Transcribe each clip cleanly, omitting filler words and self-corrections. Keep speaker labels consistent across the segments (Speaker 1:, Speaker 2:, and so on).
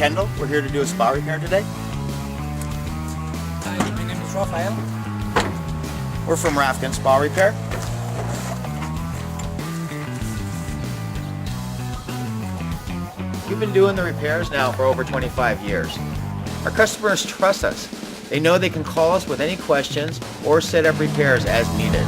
Speaker 1: Kendal. We're here to do a spa repair today.
Speaker 2: Hi, my name is Rafael.
Speaker 1: We're from Rafken Spa Repair. We've been doing the repairs now for over 25 years. Our customers trust us. They know they can call us with any questions or set up repairs as needed.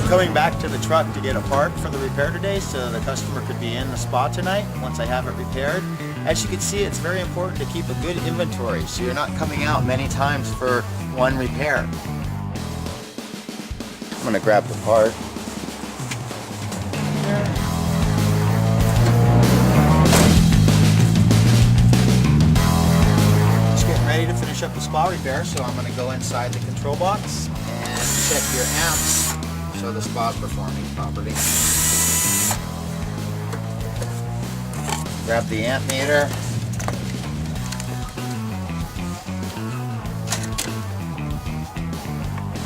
Speaker 1: Coming back to the truck to get a part for the repair today so the customer could be in the spa tonight once I have it repaired. As you can see, it's very important to keep a good inventory so you're not coming out many times for one repair. I'm going to grab the part. Just getting ready to finish up the spa repair, so I'm going to go inside the control box and check your amps so the spa is performing properly. Grab the amp meter.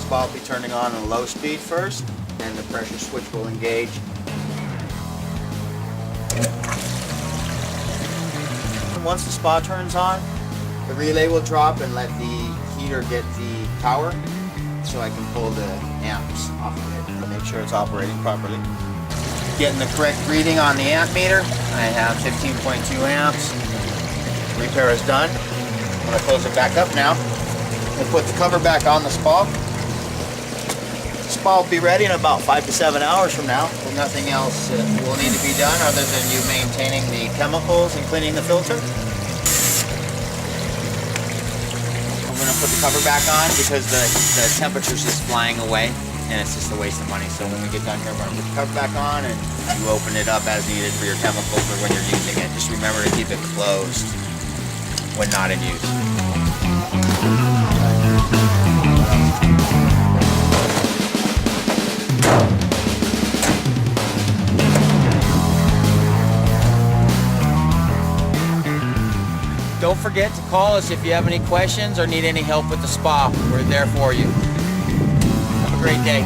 Speaker 1: Spa will be turning on low speed first, and the pressure switch will engage. And once the spa turns on, the relay will drop and let the heater get the power so I can pull the amps off of it and make sure it's operating properly. Getting the correct reading on the amp meter. I have 15.2 amps. Repair is done. I'm going to close it back up now and put the cover back on the spa. The spa will be ready in about 5 to 7 hours from now. Well, nothing else will need to be done other than you maintaining the chemicals and cleaning the filter. I'm going to put the cover back on because the temperature's just flying away. And it's just a waste of money. So when we get done here, we're going to put the cover back on and you open it up as needed for your chemicals or when you're using it. Just remember to keep it closed when not in use. Don't forget to call us if you have any questions or need any help with the spa. We're there for you. Have a great day.